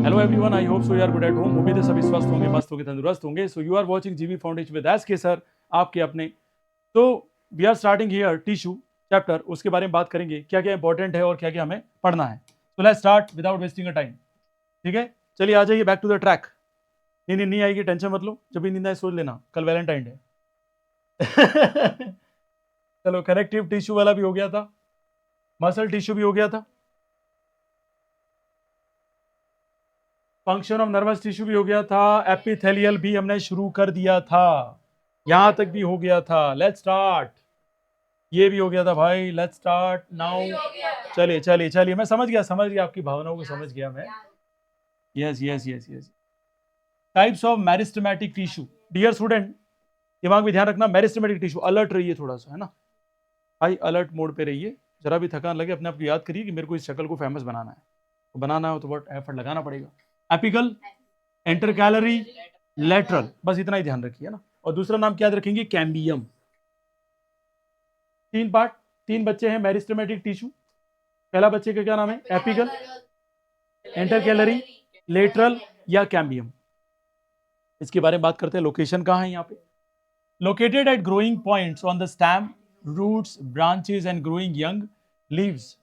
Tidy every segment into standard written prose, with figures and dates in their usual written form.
Hello everyone, I hope so you are good at home. उम्मीद है सभी स्वस्थ होंगे, मस्त होंगे, तंदुरुस्त होंगे। So you are watching GV foundation with S K sir, आपके अपने। तो we are starting here tissue chapter. उसके बारे में बात करेंगे, क्या क्या इंपॉर्टेंट है और क्या क्या हमें पढ़ना है। So let's start without wasting a time. ठीक है, चलिए आ जाइए बैक टू द ट्रैक। नींद नहीं आएगी, टेंशन मत लो, जब भी नींद आए सोच लेना, कल वैलेंटाइन डे। चलो, कनेक्टिव टिश्यू वाला भी हो गया था, मसल टिश्यू भी हो गया था, फंक्शन ऑफ नर्वस टिश्यू भी हो गया था, एपिथेलियल भी हमने शुरू कर दिया था, यहां तक भी हो गया था। Let's start. ये भी हो गया था भाई, लेट्स स्टार्ट नाउ। चलिए चलिए चलिए, मैं समझ गया आपकी भावनाओं को, समझ गया मैं। Yes yes yes yes. Types of meristematic tissue. Dear student, दिमाग में ध्यान रखना, मेरिस्टेमेटिक टिश्यू, अलर्ट रहिए थोड़ा सा, है ना भाई, अलर्ट मोड पे रहिए। जरा भी थकान लगे अपने आप को याद करिए कि मेरे को इस शक्ल को फेमस बनाना है, तो बनाना हो तो बहुत एफर्ट लगाना पड़ेगा। एपिकल, इंटरकैलरी, लेटरल, बस इतना ही ध्यान रखिए ना। और दूसरा नाम क्या याद रखेंगे? कैम्बियम। तीन पार्ट, तीन बच्चे हैं मेरिस्टेमेटिक टिश्यू। पहला बच्चे का क्या नाम है? एपिकल, इंटरकैलरी, लेटरल या कैम्बियम। इसके बारे में बात करते हैं। लोकेशन कहाँ है यहाँ पे? Located at growing points on the stem, roots, branches and growing young leaves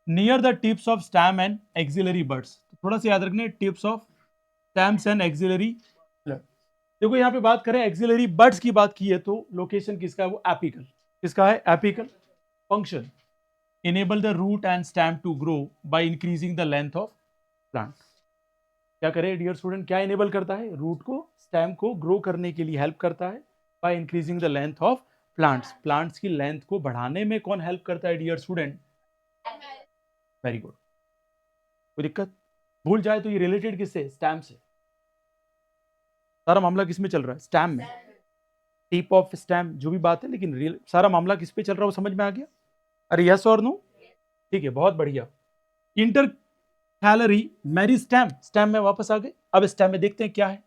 near the tips of stem and axillary buds. थोड़ा सा याद रखना, tips of stems and axillary. देखो यहाँ पे बात करें एक्सिलरी बर्ड्स की बात की है, तो लोकेशन किसका है? वो एपिकल। किसका है? Apical. Function, enable the root and stem to grow by increasing the length of plant। क्या करे डियर स्टूडेंट? क्या इनेबल करता है? रूट को, स्टेम को ग्रो करने के लिए हेल्प करता है by increasing the length of plants. Plants की लेंथ को बढ़ाने में कौन हेल्प करता है डियर स्टूडेंट? Very good. कोई दिक्कत? भूल जाए तो ये रिलेटेड किससे? स्टेम से। सारा मामला किस में चल रहा है? स्टेम में। टिप ऑफ स्टेम जो भी बात है, लेकिन सारा मामला किस पे चल रहा है वो समझ में आ गया? अरे यस और नो? ठीक है, बहुत बढ़िया। इंटर कैलरी, मेरिस्टेम, स्टेम में वापस आ गए। अब स्टेम में देखते हैं क्या है।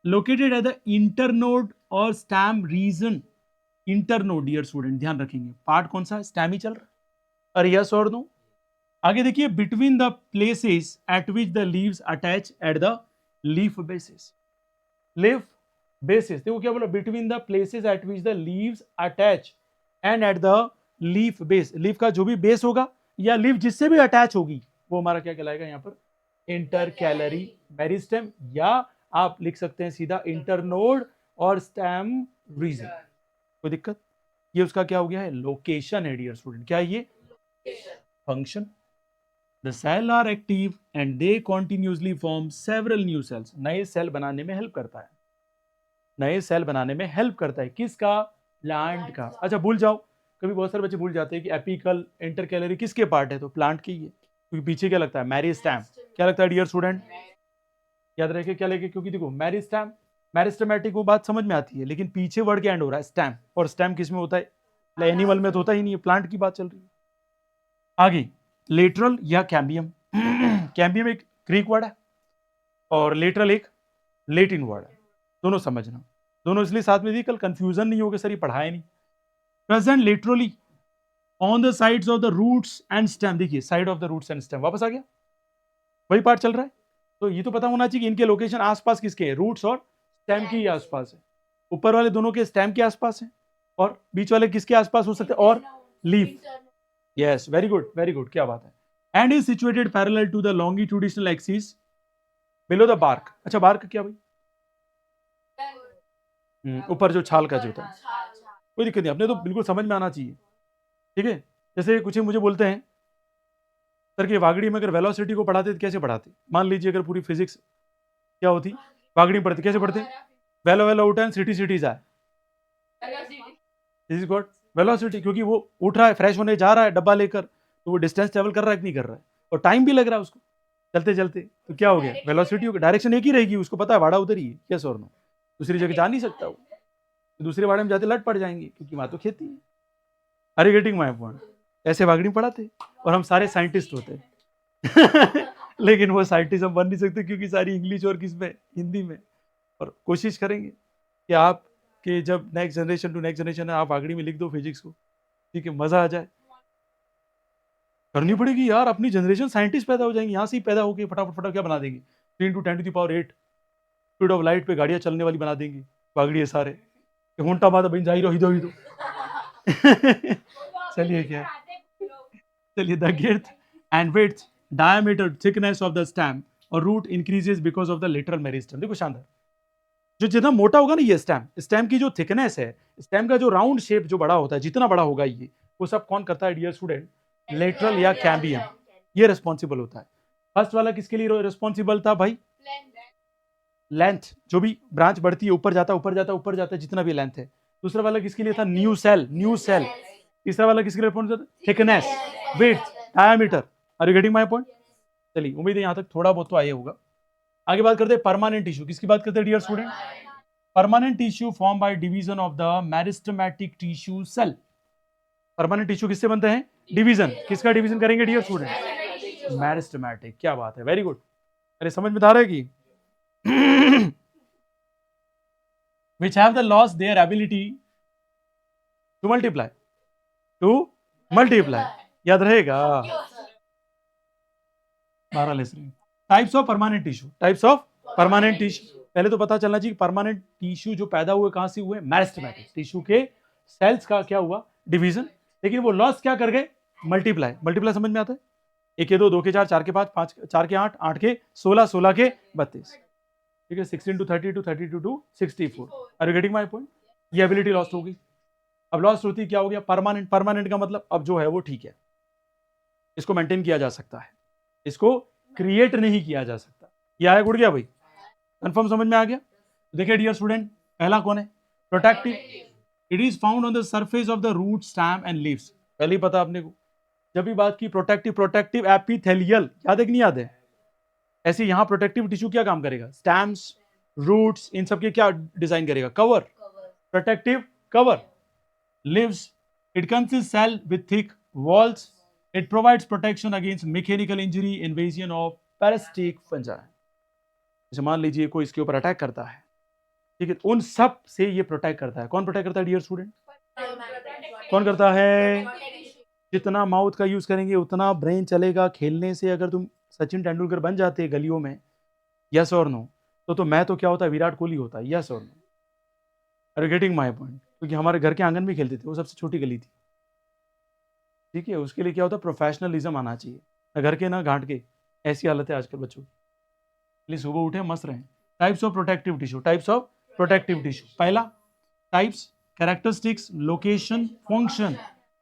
लोकेटेड एट द इंटरनोड और stem region. Internode dear student ध्यान रखेंगे, पार्ट कौन सा है? स्टेम ही चल रहा है। अरे यस और नो? आगे देखिए, between the places at which the leaves attach at the leaf basis. Leaf basis, देखो क्या बोला? Between the places at which the leaves attach and at the leaf base. Leaf का जो भी बेस होगा या लीफ जिससे भी अटैच होगी, वो हमारा क्या कहलाएगा यहाँ पर? इंटरकैलरी मेरिस्टेम, या आप लिख सकते हैं सीधा इंटरनोड और स्टेम रीजन। कोई दिक्कत? ये उसका क्या हो गया है? लोकेशन है डियर स्टूडेंट। क्या है ये? Function. The cell are active and they continuously form several new cells. नए सेल बनाने में हेल्प करता है, नए सेल बनाने में हेल्प करता है। किसका? प्लांट का। अच्छा भूल जाओ, कभी बहुत सारे बच्चे भूल जाते हैं कि एपिकल, इंटरकैलरी किसके पार्ट है? तो प्लांट की ही है, क्योंकि पीछे क्या लगता है? मेरिस्टेम। क्या लगता है डियर स्टूडेंट? याद रखे क्या लेके, क्योंकि देखो मेरिस्टेम, मेरिस्टेमेटिक वो बात समझ में आती है, लेकिन पीछे वर्ड क्या एंड हो रहा है? स्टेम। और स्टेम किस में होता है? एनिमल में तो होता ही नहीं है, प्लांट की बात चल रही है। आगे, लेटरल या कैम्बियम। कैम्बियम एक ग्रीक वर्ड है और लेटरल एक लेटिन वर्ड है, दोनों समझना। दोनों इसलिए साथ में दी, कल कंफ्यूजन नहीं होगा सर ये पढ़ाया नहीं। Present literally on the sides of the roots and stem. देखिए, side of the roots and stem वापस आ गया, वही पार्ट चल रहा है। तो ये तो पता होना चाहिए कि इनके लोकेशन आसपास किसके हैं? रूट्स और स्टेम के ही आसपास है। ऊपर वाले दोनों के स्टेम के आसपास है, और बीच वाले किसके आसपास हो सकते हैं? और leaf. Yes, very good very good, क्या बात है। And is situated parallel to the longitudinal axis below the bark. अच्छा, बार्क क्या भाई? ऊपर जो छाल का जो होता है। कोई दिक्कत नहीं, अपने तो बिल्कुल समझ में आना चाहिए। ठीक है, जैसे कुछ ही मुझे बोलते हैं सर कि वागड़ी में अगर वेलोसिटी को पढ़ाते तो कैसे पढ़ाते? मान लीजिए अगर पूरी फिजिक्स क्या होती, वागड़ी में पढ़ते, कैसे पढ़ते? वेलो वेलो उठा एंड सिटी सिटी जाए। दिस इज गॉट वेलोसिटी, क्योंकि वो उठ रहा है, फ्रेश होने जा रहा है डब्बा लेकर, तो वो डिस्टेंस ट्रेवल कर रहा है कि नहीं कर रहा है, और टाइम भी लग रहा है उसको चलते चलते, तो क्या हो गया? वेलोसिटी हो गया। डायरेक्शन एक ही रहेगी, उसको पता है वाड़ा उधर ही है, यस और नो? दूसरी जगह जा नहीं सकता वो, दूसरे वाड़े में जाते लट पड़ जाएंगे, क्योंकि वहां तो खेती है। अरे गेटिंग माय पॉइंट? ऐसे वागड़ी पढ़ाते और हम सारे साइंटिस्ट होते। लेकिन वो साइंटिस्ट हम बन नहीं सकते, क्योंकि सारी इंग्लिश और किस में? हिंदी में। और कोशिश करेंगे कि आप कि जब next generation to next generation है, आप वागड़ी में लिख दो फिजिक्स को, ठीक है, मजा आ जाए। करनी पड़ेगी यार, अपनी जनरेशन साइंटिस्ट पैदा हो जाएंगे, यहाँ से ही पैदा होकर फटाफट फटाफट क्या बना देंगे? 3 × 10⁸ स्पीड ऑफ लाइट पे गाड़ियां चलने वाली बना देंगे, पागड़ी सारे घंटा माता बन जाही रही दो चलिए क्या, चलिए the girth and width, diameter, thickness of the stem और root increases because of the lateral meristem. देखो शानदार, जो जितना मोटा होगा ना ये स्टेम की जो थिकनेस है, स्टेम का जो राउंड शेप जो बड़ा होता है, जितना बड़ा होगा ये, वो सब कौन करता है डियर स्टूडेंट? लेटरल या कैम्बियम, ये रिस्पॉन्सिबल होता है। फर्स्ट वाला किसके लिए रिस्पॉन्सिबल था भाई? लेंथ, जो भी ब्रांच बढ़ती है ऊपर जाता ऊपर जाता है जितना भी लेंथ है। दूसरा वाला किसके लिए था? New cell. तीसरा वाला किसके लिए? Thickness, width, diameter. Are you getting my point? चलिए, उम्मीद है यहां तक थोड़ा बहुत तो आया होगा। आगे बात करते हैं परमानेंट टिश्यू। किसकी बात करते हैं dear student? Permanent tissue form by division of the meristematic tissue cell. Permanent tissue किससे बनते हैं? डिवीजन। किसका डिवीजन करेंगे डियर स्टूडेंट? मेरिस्टेमेटिक। क्या बात है, वेरी गुड। अरे समझ में आ रहा है कि which have the lost their ability to multiply, याद रहेगा? 12 lesson. Types of permanent tissue. पहले तो पता चलना चाहिए परमानेंट टिश्यू जो पैदा हुए कहां से हुए? मेरिस्टेमेटिक टिश्यू के सेल्स का क्या हुआ? डिवीजन। लेकिन वो लॉस क्या कर गए? मल्टीप्लाई समझ में आता है? 1 के 2, 2 के 4, 4 के 5, 4 के 8, 8 के 16, 16 के 32। ठीक है, 16 to 32, 32 to 64। Are you getting my point? ये एबिलिटी लॉस्ट हो गई। अब लॉस्ट होती क्या हो गया? परमानेंट का मतलब अब जो है वो ठीक है, इसको मेंटेन किया जा सकता है, इसको क्रिएट नहीं किया जा सकता। ये आया गुड़ गया भाई? कंफर्म समझ में आ गया? देखिए डियर स्टूडेंट, पहला कौन है? Protective. It is found on the surface of the root, stem and leaves. पहले ही पता आपने को, जब भी बात की प्रोटेक्टिव एपिथेलियल, याद है कि नहीं याद है? ऐसे यहां प्रोटेक्टिव टिश्यू क्या काम करेगा? स्टेम्स, रूट्स, इन सब के क्या डिजाइन करेगा? Cover, protective cover. Leaves, it consist cell with thick walls, it provides protection against mechanical injury, invasion of parasitic fungi. जैसे मान लीजिए कोई इसके ऊपर अटैक करता है, ठीक है, उन सब से ये प्रोटेक्ट करता है। कौन प्रोटेक्ट करता है डियर स्टूडेंट? कौन करता है? जितना माउथ का यूज करेंगे उतना ब्रेन चलेगा। खेलने से अगर तुम सचिन तेंदुलकर बन जाते गलियों में, यस और नो, तो मैं तो क्या होता? विराट कोहली होता। यस और no? Are you getting my point? क्योंकि हमारे घर के आंगन में खेलते थे, वो सबसे छोटी गली थी। ठीक है, उसके लिए क्या होता? प्रोफेशनलिज्म आना चाहिए, ना घर के ना घाट के। ऐसी हालत है आजकल बच्चों की। सुबह उठे मस्त रहें। Types of protective tissue. पहला टाइप्स, कैरेक्टरिस्टिक्स, लोकेशन, फंक्शन।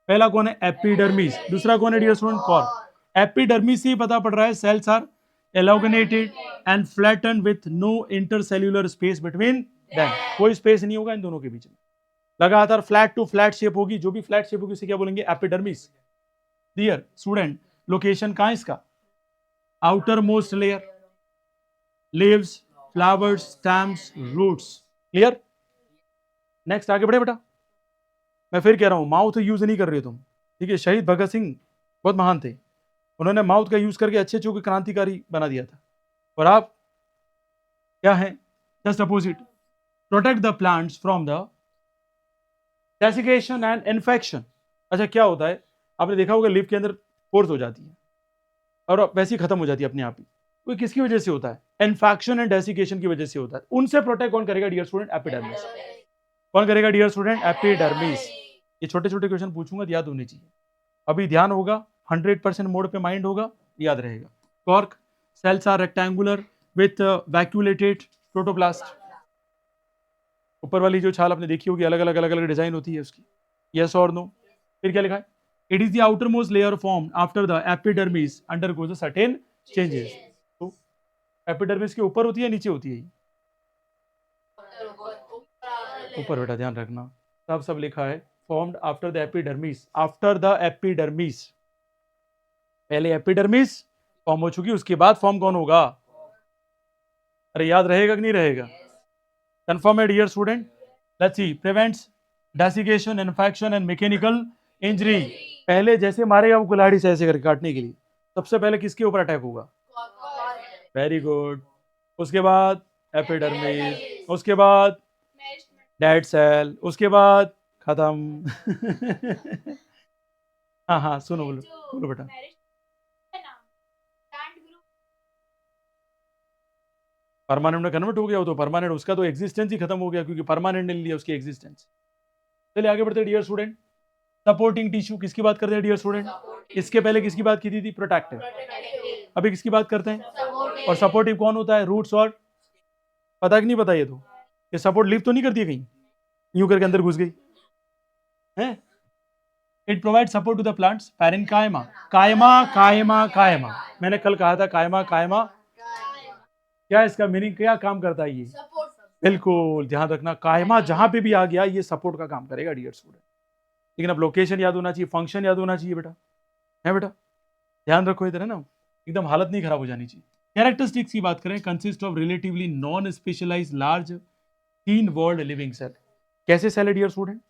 पहला कौन है? एपिडर्मिस। दूसरा कौन है डियर स्टूडेंट? कॉर्क। एपिडर्मिस से पता पड़ रहा है cells are elongated and flatten with no intercellular space between them. कोई स्पेस नहीं होगा इन दोनों के बीच में, लगातार फ्लैट टू फ्लैट शेप होगी। जो भी फ्लैट शेप होगी उसे क्या बोलेंगे? एपिडर्मिस। डियर स्टूडेंट, लोकेशन कहां है इसका? Outermost layer, leaves, flowers, stems, roots. Clear? Next आगे बढ़े बेटा। मैं फिर कह रहा हूं, माउथ यूज नहीं कर रहे हो तुम, ठीक है? शहीद भगत सिंह बहुत महान थे, उन्होंने माउथ का यूज करके अच्छे अच्छे को क्रांतिकारी बना दिया था। और आप क्या है? Just opposite. Protect the plants from the desiccation and infection. अच्छा, क्या होता है? आपने देखा होगा लिव के अंदर पोर्स हो जाती है और वैसे ही खत्म हो जाती है अपने आप ही। वो किसकी वजह से होता है? इन्फेक्शन एंड डेसिकेशन की वजह से होता है। उनसे प्रोटेक्ट कौन करेगा डियर स्टूडेंट? एपिडर्मिस। कौन करेगा डियर स्टूडेंट? एपिडर्मिस। ये छोटे छोटे क्वेश्चन पूछूंगा तो याद होने चाहिए। अभी ध्यान होगा, 100% मोड पे माइंड होगा, याद रहेगा। Cork, cells are rectangular with vacuolated protoplast. ऊपर वाली जो छाल आपने देखी होगी, अलग अलग डिजाइन होती है उसकी। यस और नो? फिर क्या लिखा है? It is the outer most layer formed after the epidermis undergoes certain changes. तो एपिडर्मिस के ऊपर होती है, नीचे होती है? ऊपर बेटा, ध्यान रखना। सब लिखा है फॉर्म्ड आफ्टर द एपिडर्मिस। पहले एपिडर्मिस फॉर्म हो चुकी, उसके बाद फॉर्म कौन होगा? अरे याद रहेगा कि नहीं रहेगा? कंफर्म है dear student? Let's see. Prevents desiccation, infection and mechanical injury. पहले जैसे मारेगा वो कुल्हाड़ी से ऐसे करके काटने के लिए, सबसे पहले किसके ऊपर अटैक होगा? Very good. उसके बाद एपिडर्मिस, उसके बाद डेड सेल, उसके बाद खत्म। हाँ सुनो, बोलो बेटा। परमानेंट में कन्वर्ट हो गया हो तो परमानेंट, उसका तो एग्जिस्टेंस ही खत्म हो गया क्योंकि परमानेंट ने लिया उसकी एग्जिस्टेंस। चलिए आगे बढ़ते हैं डियर स्टूडेंट। सपोर्टिंग टिश्यू किसकी बात करते हैं डियर स्टूडेंट? इसके पहले किसकी बात की थी? प्रोटेक्टिव। अभी किसकी बात करते हैं? और सपोर्टिव कौन होता है? रूट्स और, पता कि नहीं पता? ये सपोर्ट लिफ्ट तो नहीं करती है कहीं, यूं करके अंदर घुस गई है? It provide support to the plants. Parenchyma, chyma chyma कायमा, मैंने कल कहा था कायमा कायमा, क्या इसका मीनिंग, क्या काम करता है ये? बिल्कुल ध्यान रखना, कायमा जहां पे भी आ गया ये सपोर्ट का काम करेगा डियर स्टूडेंट। लेकिन अब लोकेशन याद होना चाहिए, फंक्शन याद होना चाहिए बेटा, है बेटा, ध्यान रखो इधर, है ना, एकदम हालत नहीं खराब हो जानी चाहिए। कैरेक्टरिस्टिक्स की बात करें, consist of relatively non specialised large thin walled living cell. कैसे सेल है डियर स्टूडेंट?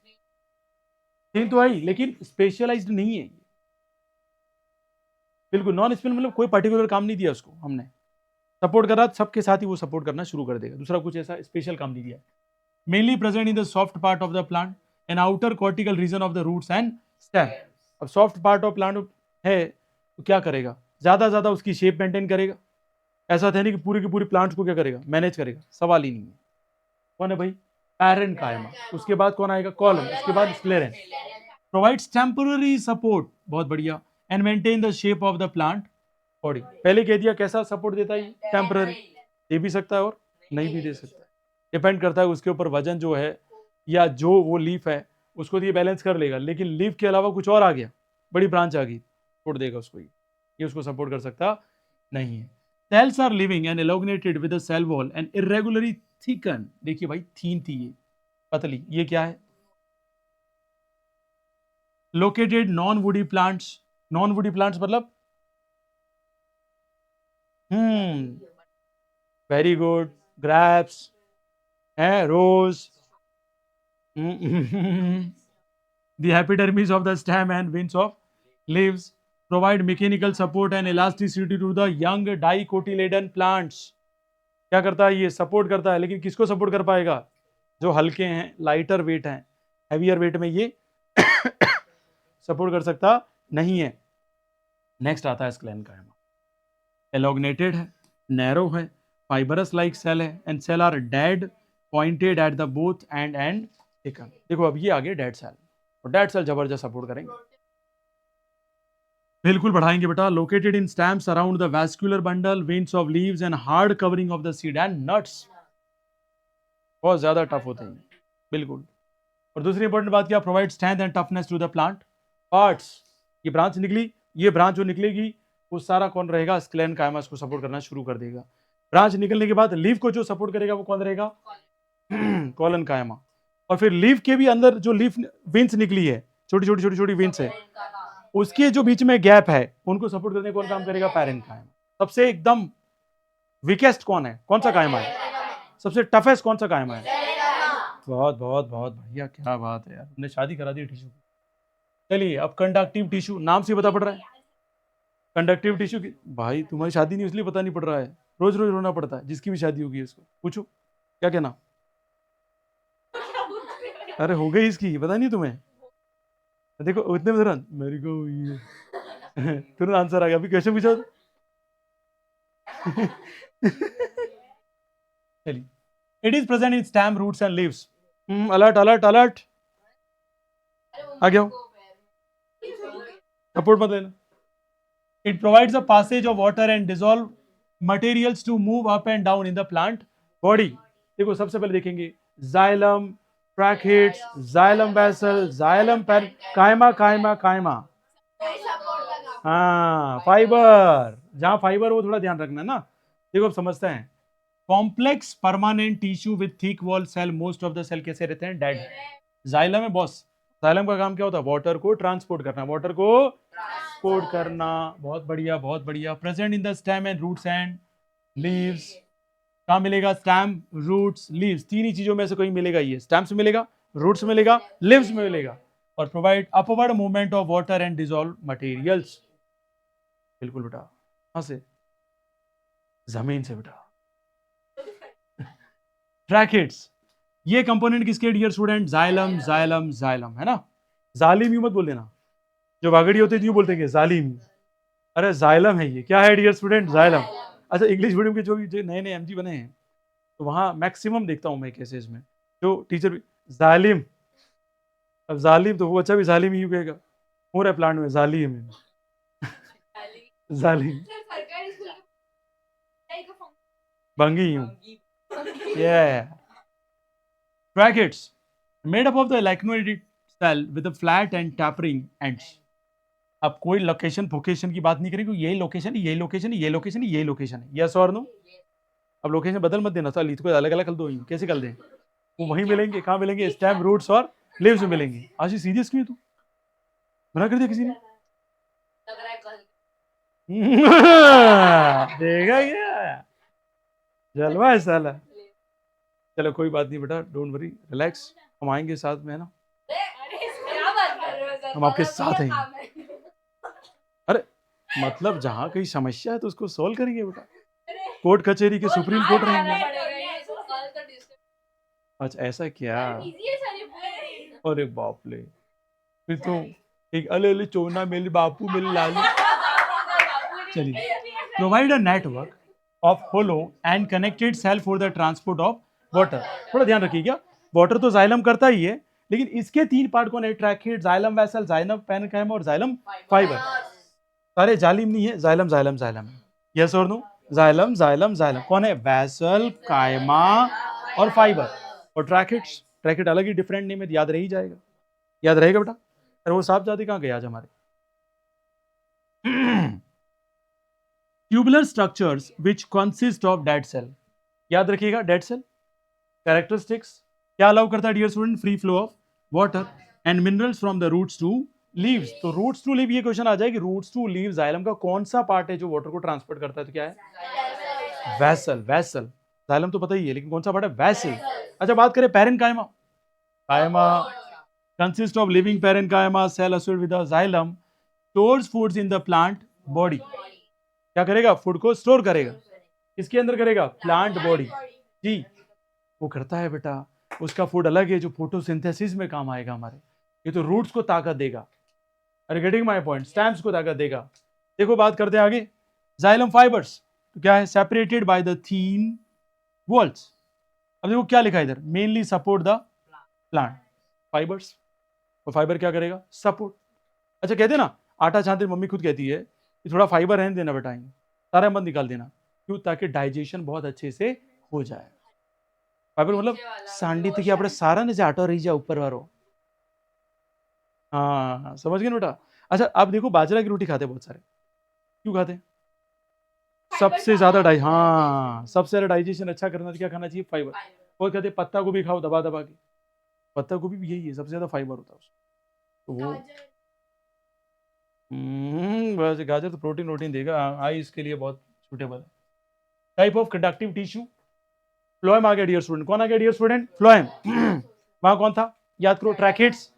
थीन तो है लेकिन स्पेशलाइज्ड नहीं है, बिल्कुल नॉन स्पेशल, मतलब कोई पर्टिकुलर काम नहीं दिया उसको हमने, सपोर्ट कर रहा सबके साथ ही वो सपोर्ट करना शुरू कर देगा, दूसरा कुछ ऐसा स्पेशल काम नहीं दिया। Mainly present in the soft part of the plant and outer cortical region of the roots and stem. अब सॉफ्ट पार्ट ऑफ प्लांट है तो क्या करेगा? ज्यादा उसकी शेप मेंटेन करेगा, ऐसा था नहीं कि पूरी की पूरी प्लांट्स को क्या करेगा? मैनेज करेगा, सवाल ही नहीं है। कौन है भाई? पैरेन्काइमा। उसके बाद कौन आएगा? कॉलम। उसके बाद स्क्लेरेन। प्रोवाइड्स टेम्पररी सपोर्ट, बहुत बढ़िया, and maintain the shape of the plant body. पहले कह दिया कैसा सपोर्ट देता है? टेम्पररी, दे भी सकता है और नहीं भी दे सकता है, डिपेंड करता है उसके ऊपर वजन जो है या जो वो लीफ है उसको ये बैलेंस कर लेगा। लेकिन लीफ के अलावा कुछ और आ गया, बड़ी ब्रांच आ गई, छोड़ देगा उसको, ये उसको सपोर्ट कर सकता नहीं है। Cells are living and elongated with a cell wall and irregularly thicken. देखिए भाई थीन थी ये पतली, ये क्या है? Located non woody plants. Non woody plants मतलब वेरी गुड, ग्रैप्स है, rose, the epidermis of the stem and veins of leaves provide mechanical support and elasticity to the young dicotyledon plants। क्या करता है ये? सपोर्ट करता है, लेकिन किसको सपोर्ट कर पाएगा? जो हल्के हैं, लाइटर वेट हैं, हैवियर वेट में ये सपोर्ट कर सकता नहीं है। नेक्स्ट आता है स्क्लेरेन्काइमा। एलोगनेटेड है, नैरो है, फाइबरस लाइक सेल है and cell are dead pointed at the both end thicken. देखो अब ये आगे डेड सेल, और डेड सेल जबरदस्त सपोर्ट करेंगे, बिल्कुल बढ़ाएंगे बेटा। Located in stems around the vascular bundle, veins of leaves and hard covering of the seed and nuts. बहुत ज्यादा टफ होते हैं बिल्कुल। और दूसरी इंपॉर्टेंट बात क्या? Provide strength and toughness to the plant parts. ये ब्रांच निकली, ये ब्रांच जो निकलेगी वो सारा कौन रहेगा? स्क्लेरेन्काइमा को सपोर्ट करना शुरू कर देगा। ब्रांच निकलने के बाद लीफ को जो सपोर्ट करेगा वो कौन रहेगा? कॉलनकाइमा। और फिर लीफ के भी अंदर जो लीफ विंस निकली है, छोटी छोटी छोटी छोटी विंस है, उसके जो बीच में गैप है उनको सपोर्ट करने कौन काम करेगा? पैरेन्काइमा। सबसे एकदम वीकेस्ट कौन है? कौन सा कायमा है? सबसे टफेस्ट कौन सा कायमा है? बहुत बहुत बहुत भैया, क्या बात है यार, हमने शादी करा दी टिश्यू। चलिए अब कंडक्टिव टिश्यू, नाम से पता पड़ रहा है कंडक्टिव टिश्यू की। भाई तुम्हारी शादी नहीं इसलिए पता नहीं पड़ रहा है, रोज रोज रोना पड़ता है, जिसकी भी शादी होगी उसको पूछो क्या कहना। अरे हो गई इसकी, पता नहीं तुम्हें? देखो उतने में तुरंत मेरे को ये तुरंत आंसर आ गया। अभी क्वेश्चन पूछा चलिए, it is present in stem, roots and leaves. Alert alert alert, आ गया सपोर्ट मत लेना। It provides a passage of water and dissolve materials to move up and down in the plant body। देखो सबसे पहले देखेंगे xylem, tracheids, xylem vessel, xylem parenchyma chyma कायमा। हाँ फाइबर, जहां फाइबर वो थोड़ा ध्यान रखना ना। देखो अब समझते हैं। Complex permanent tissue with thick wall cell, most of the cell कैसे रहते हैं? डेड। जाइलम है बॉस, जाइलम का काम क्या होता है? वाटर को ट्रांसपोर्ट करना, वाटर को ट्रांसपोर्ट करना। बहुत बढ़िया बहुत बढ़िया। Present in the stem and roots and leaves. कहाँ मिलेगा? स्टेम, रूट्स, लीव्स, तीन ही चीजों में से कोई मिलेगा। ये स्टेम से मिलेगा, रूट्स में मिलेगा, लीव्स में मिलेगा। और provide upward movement of water and dissolve materials. बिल्कुल बेटा, कहां से? जमीन से बेटा। ट्रैकेट्स, ये कंपोनेंट किसके dear student? Xylem xylem xylem, है ना। जालिम यूं मत बोल देना, जो बागड़ी होते यूं बोलते हैं जालिम। अरे जाइलम है ये। क्या है डियर स्टूडेंट? जाइलम। अच्छा इंग्लिश मीडियम के जो नए नए एमजी बने हैं तो वहाँ मैक्सिमम देखता हूँ मैं केसेस में जो टीचर भी जालिम, अब जालिम तो वो बच्चा भी जालिम ही कहेगा, पूरे प्लांट में जालिम है, जालिम बंगी हूँ। Yeah. Brackets made up of the lichenoid cell with a flat and tapering ends. अब कोई लोकेशन फोकेशन की बात नहीं करेंगे, यही लोकेशन है, यही लोकेशन है, यही लोकेशन है, यही लोकेशन है, यस और नो। अब लोकेशन बदल मत देना, साली इसको अलग अलग कर दो, कैसे कर दें? वो वहीं मिलेंगे, कहाँ मिलेंगे? स्टेम, रूट्स और लीव्स में मिलेंगे। आज सीरियस क्यों है तू? मना कर दिया किसी ने? देगा क्या? जलवा है साला। चलो कोई बात नहीं बेटा, डोंट वरी, रिलैक्स, हम आएंगे साथ में, है ना? हम आपके साथ हैं। अरे मतलब जहाँ कहीं समस्या है तो उसको सॉल्व करेंगे बेटा, कोर्ट कचहरी के सुप्रीम कोर्ट रहेंगे। अच्छा ऐसा क्या? अरे बाप रे, फिर तो एक अले अले चोना मेरे बापू मेरे लालू। चलिए, provide a network of hollow and connected cell for the transport of water. थोड़ा ध्यान रखिएगा, वाटर तो जाइलम करता ही है, लेकिन इसके 3 पार्ट कौन है? ट्रैकेट, जाइलम वेसल, जाइलम पेरेन्काइमा और जाइलम फाइबर। सारे जालिम नहीं है, जाइलम जाइलम जाइलम। यस और नो? जाइलम जाइलम जाइलम कौन है? वेसल, कायमा और फाइबर। और ट्रैकेट्स, ट्रैकेट अलग ही डिफरेंट नेम है, याद रह ही जाएगा। याद रहेगा बेटा? अरे वो साहब जाते कहाँ गए आज हमारे? Tubular structures which consist of dead cell. याद रखिएगा, डेड सेल कैरेक्टरिस्टिक्स क्या अलाउ करता है dear student? Free flow of water and minerals from the roots to leaves. तो रूट्स टू लीव, ये क्वेश्चन आ जाए कि रूट्स टू लीव जाइलम का कौन सा पार्ट है जो वाटर को ट्रांसपोर्ट करता है? तो क्या है? वेसल। वेसल, जाइलम तो पता ही है, लेकिन कौन सा पार्ट है? वेसल। अच्छा बात करें parenchyma, chyma consist of living parenchyma cell associated with the xylem, stores foods in the plant body. क्या करेगा? फूड को स्टोर करेगा, किसके अंदर करेगा? Plant body. जी वो करता है बेटा, उसका फूड अलग है जो फोटोसिंथेसिस में काम आएगा हमारे। ये तो रूट्स को ताकत देगा, अरे गेटिंग माय पॉइंट, स्टैम्स को ताकत देगा। देखो बात करते हैं आगे, जाइलम फाइबर्स तो क्या है? Separated by the thin walls. अब देखो क्या लिखा है इधर, mainly support the plant fibres. और फाइबर क्या करेगा? सपोर्ट। अच्छा कहते हैं ना, आटा छानते मम्मी खुद कहती है कि थोड़ा फाइबर रहने देना बेटा, सारा मत निकाल देना, क्यों? ताकि डाइजेशन बहुत अच्छे से हो जाए। फाइबर मतलब सांडी थी कि આપણે સારા ને જે આટો રહી જાય ઉપર વાળો। हाँ समझ गए ना बेटा? अच्छा अब देखो, बाजरा की रोटी खाते बहुत सारे, क्यों खाते हैं? सबसे ज्यादा सबसे ज्यादा डाइजेशन अच्छा करना तो क्या खाना चाहिए? फाइबर। और कहते हैं पत्ता गोभी खाओ दबा दबा के, पत्ता गोभी भी यही है, सबसे ज्यादा फाइबर होता है उसमें। तो वो वैसे गाजर तो प्रोटीन देगा, आई इसके लिए बहुत सुटेबल है। Type of conductive tissue, phloem आ गया डियर स्टूडेंट। कौन आ गया डियर स्टूडेंट? फ्लोएम। वहां कौन था? याद करो, ट्रैकेट्स।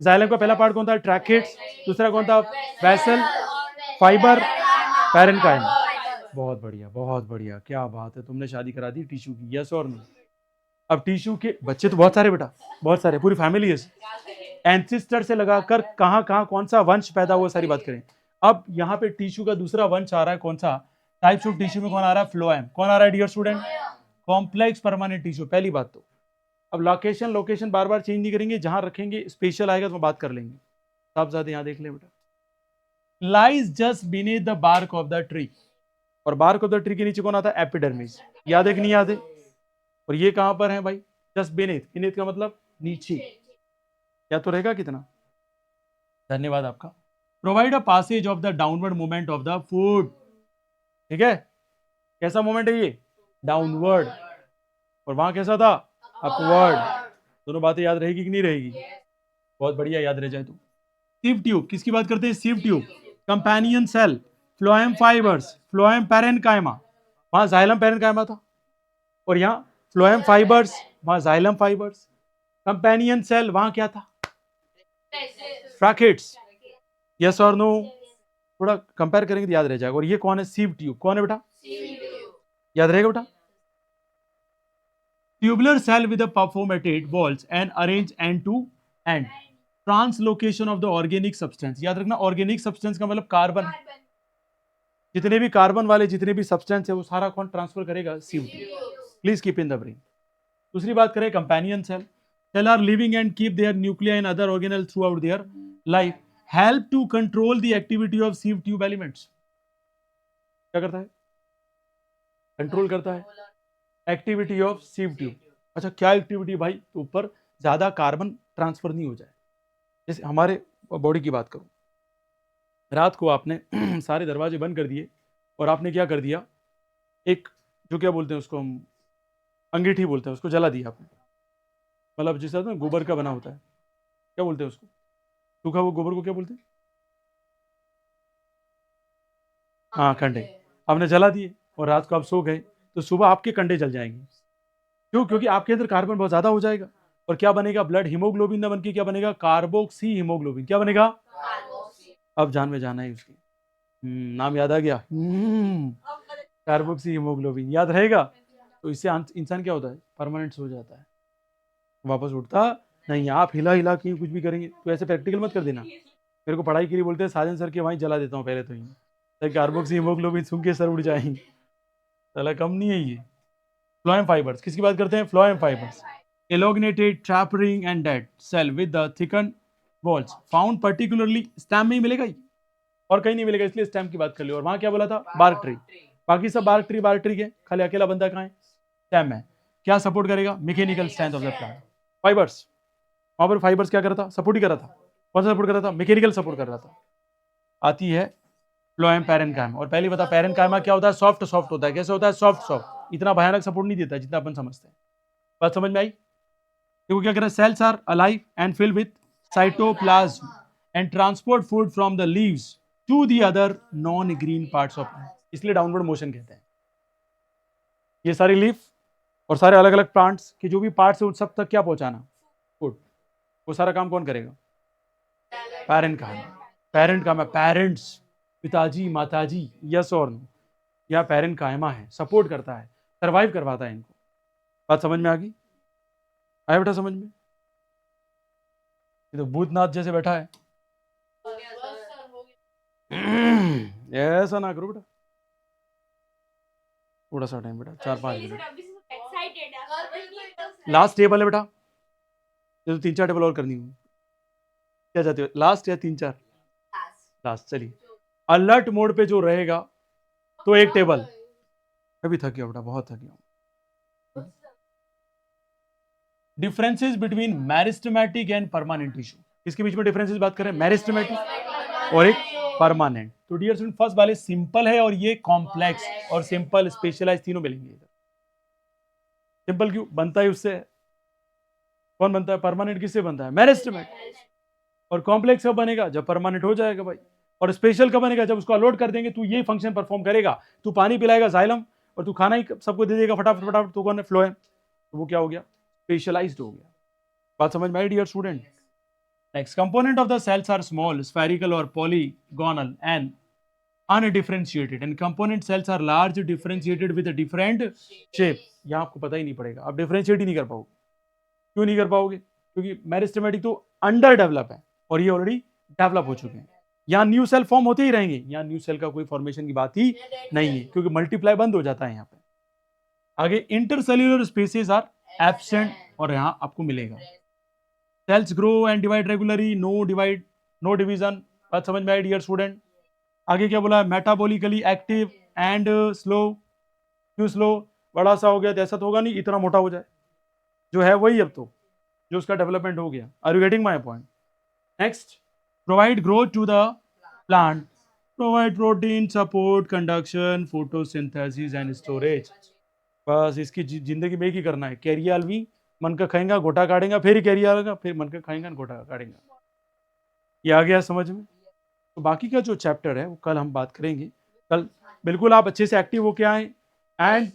जाइलम का पहला पार्ट कौन था? ट्रैकेट्स। दूसरा कौन था? Vessel, fibre, parenchyma. बहुत बढ़िया बहुत बढ़िया, क्या बात है, तुमने शादी करा दी टिश्यू की, यस और नो? अब टिश्यू के बच्चे तो बहुत सारे बेटा, बहुत सारे, पूरी फैमिली है। एंसेस्टर से लगाकर कहाँ कहाँ कौन सा वंश पैदा हुआ, सारी बात करें। अब यहाँ पे टिश्यू का दूसरा वंश आ रहा है, कौन सा? टाइप्स ऑफ टिश्यू में कौन आ रहा है? फ्लोएम। कौन आ रहा है dear student? Complex permanent tissue. पहली बात तो अब लोकेशन बार बार चेंज नहीं करेंगे, जहां रखेंगे स्पेशल आएगा तो बात कर लेंगे। साहब ज्यादा यहाँ देख ले बेटा, lies just beneath the bark of the tree. और बार्क ऑफ द ट्री के नीचे कौन आता है? एपिडर्मिस। याद है कि नहीं याद है? और ये कहां पर है भाई? Just beneath. बीनेथ का मतलब नीचे, क्या तो रहेगा कितना? धन्यवाद आपका। Provide a passage of the downward movement of the food. ठीक है, कैसा मूवमेंट है ये? डाउनवर्ड। और वहां कैसा था? अपवर्ड। दोनों बातें याद रहेगी कि नहीं रहेगी? बहुत बढ़िया, याद रह जाए तो। सिव ट्यूब, किसकी बात करते हैं? Sieve tube. Companion cell, phloem fibres, phloem parenchyma. वहां जाइलम पेरेन्काइमा था, और यहाँ फ्लोएम फाइबर्स, वहां जाइलम फाइबर्स। कंपेनियन सेल वहां क्या था? ट्रैकेट्स। यस और नो? थोड़ा कंपेयर करेंगे तो याद रह जाएगा। और ये कौन है? Sieve tube. कौन है बेटा? याद रहेगा बेटा? Tubular cell with perforated walls and arrange end to end. Translocation of the organic substance. याद रखना, ऑर्गेनिक सब्सटेंस का मतलब कार्बन। जितने भी कार्बन वाले जितने भी सब्सटेंस है वो सारा कौन ट्रांसफर करेगा? CO2। Please keep in the brain. दूसरी बात करें companion cell, cell are living and keep their nuclei and other organelle throughout their life, help to control the activity of sieve tube elements. क्या करता है? Control करता है activity of sieve tube. अच्छा क्या एक्टिविटी भाई? तो ऊपर ज्यादा कार्बन ट्रांसफर नहीं हो जाए। जैसे हमारे बॉडी की बात करूं, रात को आपने सारे दरवाजे बंद कर दिए और आपने क्या कर दिया, एक जो क्या बोलते हैं उसको हम अंगीठी बोलते हैं, उसको जला दिया आपने, मतलब जिस तरह गोबर का बना होता है, क्या बोलते हैं उसको, सूखा वो गोबर को क्या बोलते हैं? हाँ कंडे। आपने जला दिए और रात को आप सो गए तो सुबह आपके कंडे जल जाएंगे। क्यों? क्योंकि आपके अंदर कार्बन बहुत ज्यादा हो जाएगा और क्या बनेगा? ब्लड हीमोग्लोबिन न बन के क्या बनेगा? Carboxy haemoglobin. क्या बनेगा? अब जान में जाना है उसकी। नाम याद आ गया। कार्बोक्सी हीमोग्लोबिन याद रहेगा। तो इससे इंसान क्या होता है? परमानेंट हो जाता है, वापस उठता नहीं। आप हिला हिला के कुछ भी करेंगे तो ऐसे प्रैक्टिकल मत कर देना। मेरे को पढ़ाई के लिए बोलते हैं साजन सर के वहीं जला देता हूँ पहले तो ही, ताकि कार्बोक्सी हीमोग्लोबिन सुन के सर उड़ जाएंगे। साला कम नहीं है ये। फ्लोएम फाइबर्स, किसकी बात करते हैं? Phloem fibres, elongated tapering and dead cell with the thickened walls found particularly stem में ही मिलेगा ये, और कहीं नहीं मिलेगा, इसलिए स्टैम की बात कर ली। और वहां क्या बोला था? Bark tree. बाकी सब बार्क ट्री के, खाली अकेला बंदा कहाँ है? स्टैम है। क्या सपोर्ट करेगा? Mechanical strength of the plant. Fibres, वहां पर फाइबर्स क्या कर रहा था? सपोर्ट ही कर रहा था। कौन सा सपोर्ट कर रहा था? मैकेनिकल सपोर्ट कर रहा था। आती है फ्लोएम पैरेन्काइमा, और पहले बता पैरेन्काइमा क्या होता है? सॉफ्ट सॉफ्ट होता है। कैसे होता है? Soft soft. इतना भयानक सपोर्ट नहीं देता जितना अपन समझते हैं। बात समझ में आई? देखो क्या कर रहा है? Cells are alive and fill with cytoplasm and transport food from the leaves to the other non green parts of plant, इसलिए डाउनवर्ड मोशन कहते हैं। ये सारी लीफ और सारे अलग अलग प्लांट्स के जो भी पार्ट्स है उन सब तक क्या पहुंचाना? फूड। वो सारा काम कौन करेगा? पैरेन्काइमा। पैरेन्काइमा, पेरेंट्स, पिताजी माताजी, यस और नो, या पैरेन्काइमा है, सपोर्ट करता है, सर्वाइव करवाता है इनको। बात समझ में आ गई? आया बेटा समझ में? ये तो भूतनाथ जैसे बैठा है। ऐसा ना करो बेटा, थोड़ा सा टाइम बेटा, 4-5 मिनट। लास्ट टेबल है बेटा, ये तो 3-4 टेबल और करनी होगी। क्या चाहते हो, लास्ट या 3-4? लास्ट। चलिए, अलर्ट मोड पे जो रहेगा तो एक टेबल। अभी थक गया बेटा, बहुत थक गया। Differences between meristematic and permanent tissue, किसके बीच में डिफरेंसेस बात करें? मेरिस्टेमेटिक और एक परमानेंट। तो डियर स्टूडेंट, फर्स्ट वाले सिंपल है और ये कॉम्प्लेक्स, और सिंपल स्पेशलाइज तीनों मिलेंगे इधर। सिंपल क्यों बनता है? उससे कौन बनता है? परमानेंट किससे बनता है? मेरिस्टेमेटिक। और कॉम्प्लेक्स कब बनेगा? जब परमानेंट हो जाएगा भाई। और स्पेशल कब बनेगा? जब उसको अलॉट कर देंगे, तू ये फंक्शन परफॉर्म करेगा, तू पानी पिलाएगा जाइलम, और तू खाना ही सबको दे देगा फटाफट फटाफट, तो कौन है? फ्लोएम। तो वो क्या हो गया? स्पेशलाइज्ड हो गया। बात समझ में आई dear student? Next, component of the cells are small, spherical और polygonal and undifferentiated, and component cells are large, differentiated with different shape. यहाँ आपको पता ही नहीं पड़ेगा, आप डिफरेंशिएट ही नहीं कर पाओगे। क्यों नहीं कर पाओगे? क्योंकि मेरिस्टेमेटिक तो अंडर डेवलप है और ये ऑलरेडी डेवलप हो चुके हैं। यहाँ न्यू सेल फॉर्म होते ही रहेंगे, यहाँ न्यू सेल का कोई फॉर्मेशन की बात ही नहीं है, क्योंकि मल्टीप्लाई बंद हो जाता है यहाँ पे। आगे इंटरसेल्यूलर स्पेसेस आर एब्सेंट, और यहाँ आपको मिलेगा। Cells grow and divide regularly, no division. बात समझ में आई डियर स्टूडेंट? आगे क्या बोला? Metabolically active and slow. क्यों स्लो? बड़ा सा हो गया तो ऐसा तो होगा नहीं इतना मोटा हो जाए, जो है वही अब तो, जो उसका डेवलपमेंट हो गया। Are you getting my point? Next, provide growth to the plant, provide protein, support conduction, photosynthesis and storage. बस इसकी जिंदगी में एक ही करना है, कैरियर अलवी, मन का खाएंगा गोटा काटेगा, फिर ही कैरियर आएगा, फिर मन का खाएंगा गोटा काटेगा। ये आ गया समझ में? तो बाकी का जो चैप्टर है वो कल हम बात करेंगे। कल बिल्कुल आप अच्छे से एक्टिव होके आए। And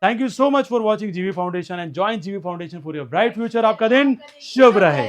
thank you so much for watching जीवी फाउंडेशन, एंड ज्वाइन जीवी foundation for your bright future. आपका दिन शुभ रहे।